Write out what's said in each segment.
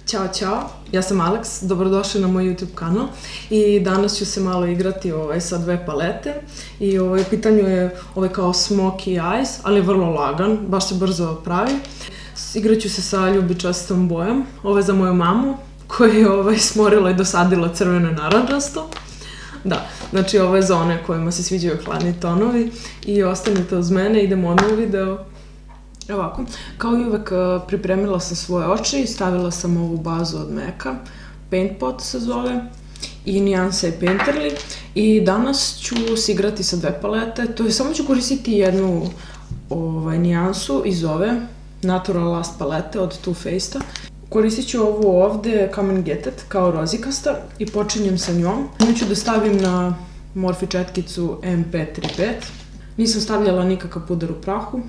Ćao, čao, ja sam Alex, dobrodošli na moj YouTube kanal i danas ću se malo igrati sa dve palete i u pitanju je kao Smoky Eyes, ali vrlo lagan, baš se brzo pravi. Igrat ću se sa ljubičastom bojom, ovo je za moju mamu koja je smorila i dosadila crveno i narančasto. Da, znači ovo je za one kojima se sviđaju hladni tonovi i ostanite uz mene, idemo odmah u video. Ovako, kao i uvek pripremila sam svoje oči i stavila sam ovu bazu od Maca, Paint Pot se zove, i Nijansa i Painterly. I danas ću se igrati sa dve palete, to je samo ću koristiti jednu nijansu iz ove Natural Lust palete od Too Faced-a. Koristit ću ovu ovde Come and Get It kao rozikasta i počinjem sa njom. Nju ću da stavim na Morphe četkicu M535. Nisam stavljala nikakav puder u prahu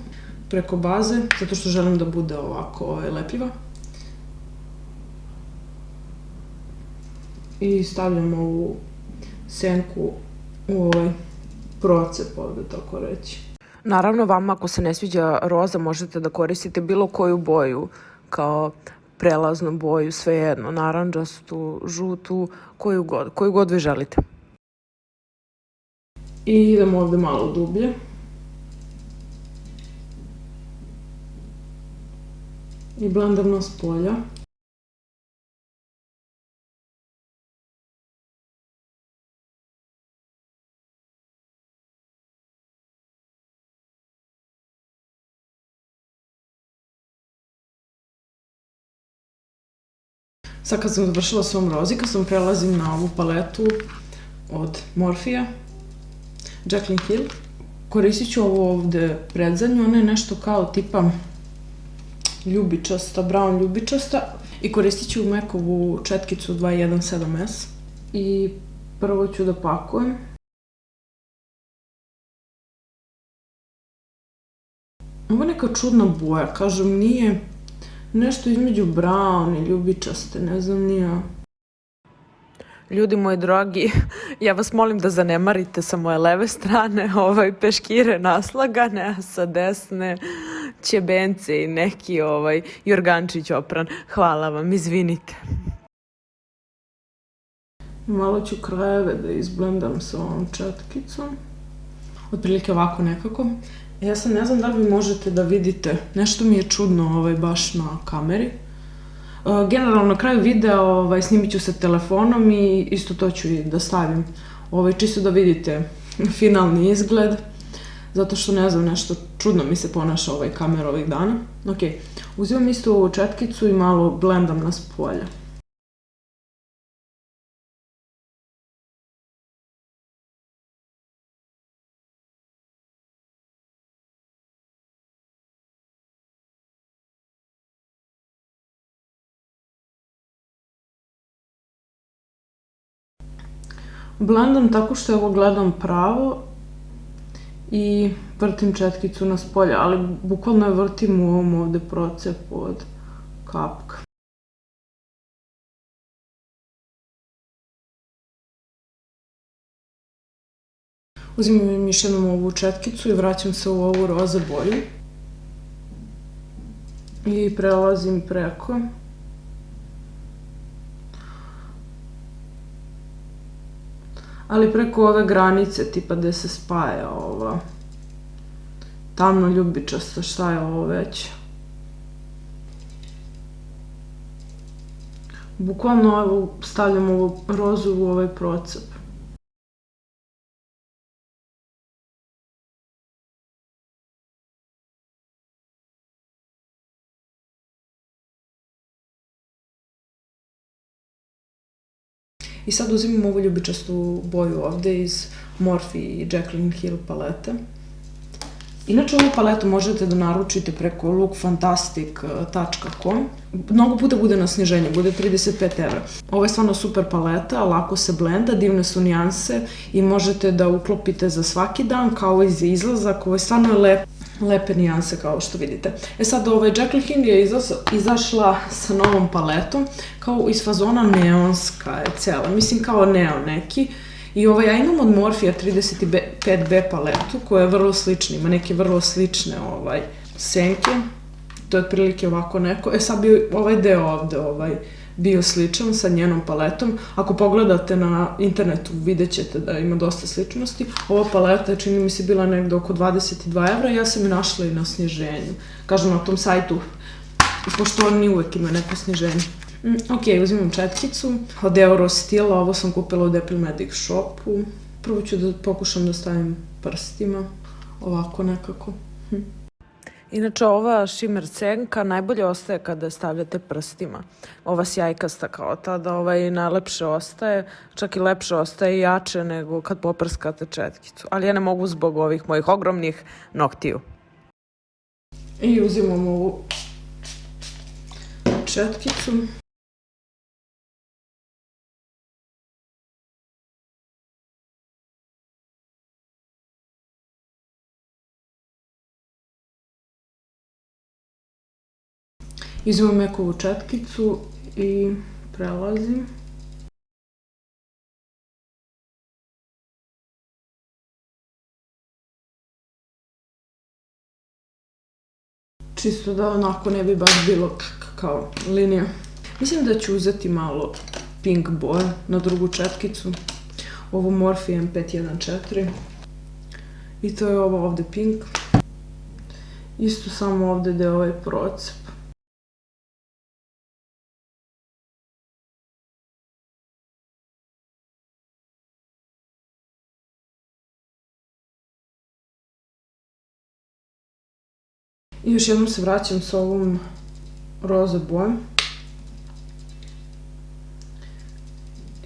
preko baze, zato što želim da bude ovako lepljiva. I stavljam ovu senku u ovaj procep ovde, tako reći. Naravno, vama ako se ne sviđa roza, možete da koristite bilo koju boju, kao prelaznu boju, svejedno, narančastu, žutu, koju god vi želite. I idemo ovde malo dublje. I blendam na s polja. Sad kad sam završila s ovom rozikastom, prelazim na ovu paletu od Morphe-a, Jaclyn Hill. Koristit ću ovu ovde predzadnju, ona je nešto kao tipa ljubičasta, brown ljubičasta. I koristit ću Macovu četkicu 217S. I prvo ću da pakujem. Ovo je neka čudna boja, kažem, nije nešto između brown i ljubičaste, ne znam ni ja. Ljudi moji dragi, ja vas molim da zanemarite sa moje leve strane peškire naslagane, a sa desne ćebence i neki jorgančić opran. Hvala vam, izvinite. Malo ću krajeve da izblendam sa ovom četkicom. Otprilike ovako nekako. Ja sad ne znam da li vi možete da vidite, nešto mi je čudno baš na kameri. Generalno na kraju videa snimit ću se telefonom i isto to ću i da stavim čisto da vidite finalni izgled, zato što ne znam, nešto čudno mi se ponaša kamera ovih dana. Ok, uzimam isto ovu četkicu i malo blendam na s polja. Blendam tako što ovo gledam pravo i vrtim četkicu na s polja, ali bukvalno je vrtim u ovom ovde procepu od kapka. Uzimam još jednom ovu četkicu i vraćam se u ovu roza boju. I prelazim preko. Ali preko ove granice, tipa gde se spaja ova tamno ljubičasta, šta je ovo već? Bukvalno stavljam ovu rozu u ovaj procep. I sad uzimam ovu ljubičastu boju ovde iz Morphe i Jaclyn Hill palete. Inače, ovu paletu možete da naručite preko lookfantastic.com. Mnogo puta bude na sniženju, bude 35 €. Ovo je stvarno super paleta, lako se blenda, divne su nijanse i možete da uklopite za svaki dan, kao i za izlazak. Ovo je stvarno lepe nijanse, kao što vidite. Sad, Jaclyn Hill je izašla sa novom paletom, kao iz fazona neonska je cela, mislim kao neon neki. I ja imam od Morphe 35B paletu koja je vrlo slična, ima neke vrlo slične senke. To je otprilike ovako neko. Sad bi ovaj deo ovde bio sličan sa njenom paletom. Ako pogledate na internetu vidjet ćete da ima dosta sličnosti. Ova paleta je, čini mi se, bila negde oko 22 evra i ja sam je našla i na sniženju. Kažem, na tom sajtu, pošto oni uvek imaju neko sniženje. Ok, uzimam četkicu od Eurostila, ovo sam kupila u Depil Medic shopu. Prvo ću da pokušam da stavim prstima, ovako nekako. Inače, ova šimer senka najbolje ostaje kada stavljate prstima. Ova sjajkasta kao tada najlepše ostaje, čak i lepše ostaje i jače nego kad poprskate četkicu. Ali ja ne mogu zbog ovih mojih ogromnih noktiju. I uzimam ovu četkicu. Uzimam mekovu četkicu i prelazim. Čisto da onako ne bi baš bilo kao linija. Mislim da ću uzeti malo pink boje na drugu četkicu. Ovu Morphe M514. I to je ovo ovde pink. Isto samo ovde gde je ovaj procep. I još jednom se vraćam sa ovom roze bojom.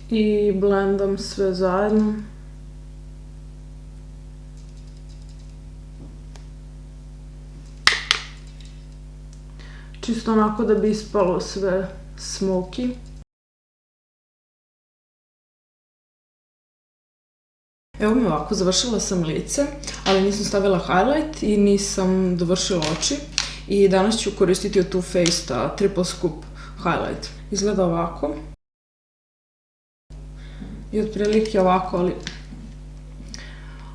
I blendam sve zajedno. Čisto onako da bi ispalo sve smoky. Evo mi ovako, završila sam lice, ali nisam stavila highlight i nisam dovršila oči. I danas ću koristiti od Too Faced Triple Scoop highlight. Izgleda ovako. I otprilike ovako,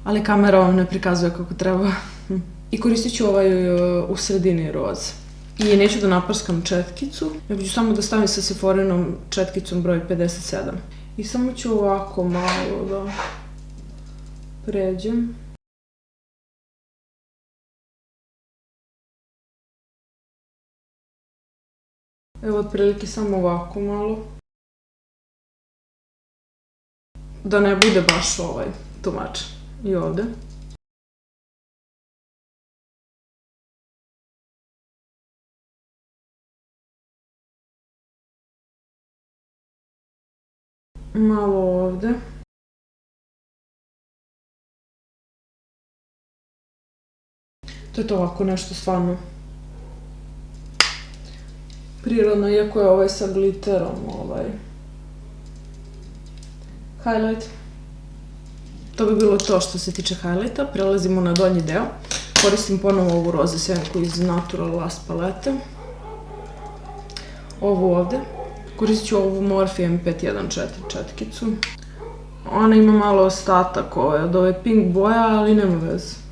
ali kamera vam ne prikazuje kako treba. I koristit ću ovaj u sredini roze. I neću da naprskam četkicu, nego ću samo da stavim sa Sephorinom četkicom broj 57. I samo ću ovako malo da pređem. Evo otprilike samo ovako malo. Da ne bude baš tumač. I ovde. Malo ovde. To je to ovako nešto stvarno prirodno, iako je sa glitterom highlight. To bi bilo to što se tiče highlighta. Prelazimo na donji deo. Koristim ponovo ovu roze senku iz Natural Last palete. Ovu ovde. Koristit ću ovu Morphe M514 četkicu. Ona ima malo ostatak od ove pink boja, ali nema veze.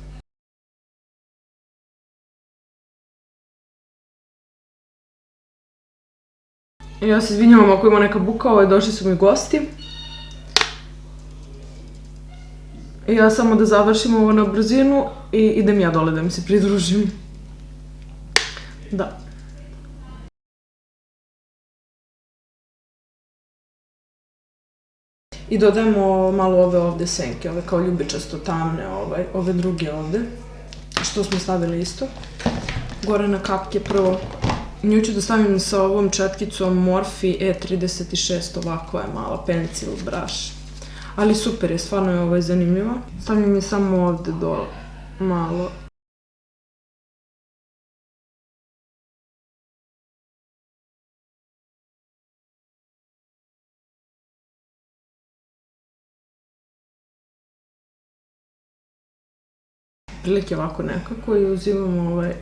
Ja se izvinjavam ako ima neka buka, došli su mi gosti. I ja samo da završim ovo na brzinu i idem ja dole da mi se pridružim. Da. I dodajemo malo ove ovde senke, ove kao ljubičasto tamne, ove druge ovde, što smo stavili isto. Gore na kapke prvo. Nju ću da stavim sa ovom četkicom Morphe E36, ovako je mala pencil brush. Ali super je, stvarno je zanimljiva. Stavljam je samo ovde dole, malo. Prilike ovako nekako i uzimam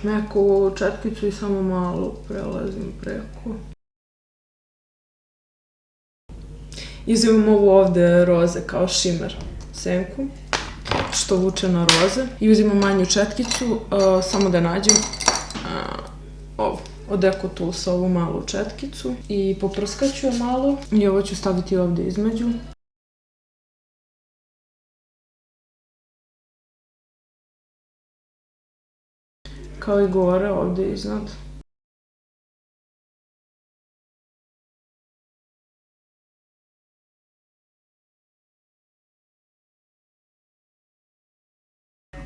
meku četkicu i samo malo prelazim preko. Uzimam ovu ovde roze kao šimer senku, što vuče na roze. I uzimam manju četkicu, samo da nađem ovu. od EcoTools ovu malu četkicu i poprskaću je malo i ovo ću staviti ovdje između. Kao i gore ovdje iznad.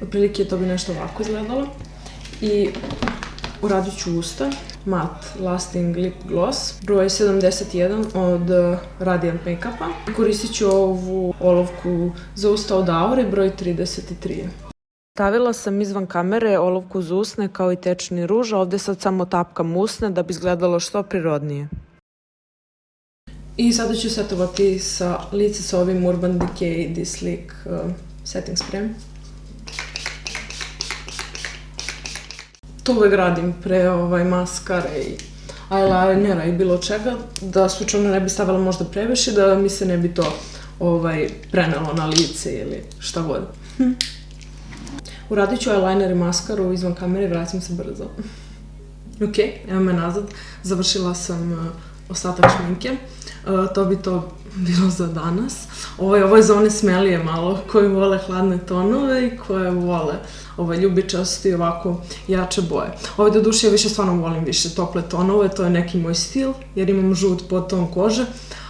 Otprilike to bi nešto ovako izgledalo. I uradit ću usta. Matte Lasting Lip Gloss, broj 71 od Radiant Makeupa. Koristit ću ovu olovku za usta od Aure, broj 33. Stavila sam izvan kamere olovku za usne kao i tečni ruž, a ovdje sad samo tapkam usne da bi izgledalo što prirodnije. I sada ću setovati lice sa ovim Urban Decay This Sleek setting sprayem. To uvek radim pre maskare i eyelinera i bilo čega, da slučajno ne bi stavila možda previše, da mi se ne bi to prenelo na lice ili šta god. Uradit ću eyeliner i maskaru izvan kamere i vratim se brzo. Ok, evo me nazad. Završila sam ostatak šminke. To bi to bilo za danas. Ovo je za one smelije malo, koji vole hladne tonove i koje vole ljubičaste i ovako jače boje. Ovo do duše ja više stvarno volim više tople tonove, to je neki moj stil, jer imam žut podton kože,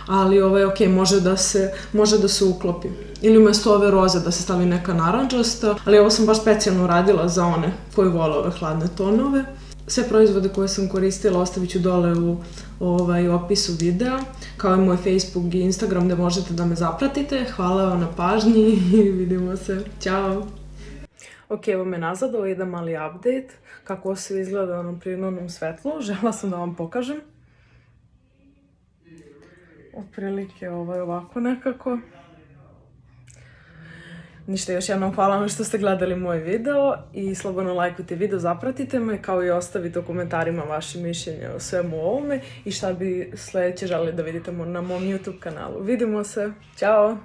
ali ok, može da se uklopi. Ili umjesto ove roze da se stavi neka naranđasta, ali ovo sam baš specijalno radila za one koji vole ove hladne tonove. Sve proizvode koje sam koristila ostavit ću dole u opisu videa, kao i moj Facebook i Instagram gde možete da me zapratite. Hvala vam na pažnji i vidimo se. Ćao! Ok, evo me nazad, ovo je jedan mali update, kako sve izgleda na onom prirodnom svetlu. Žela sam da vam pokažem. Otprilike ovo je ovako nekako. Ništa, još jednom hvala vam što ste gledali moj video i slobodno lajkujte video, zapratite me, kao i ostavite u komentarima vaše mišljenje o svemu ovome i šta bi sljedeće želeli da vidite na mom YouTube kanalu. Vidimo se, ćao!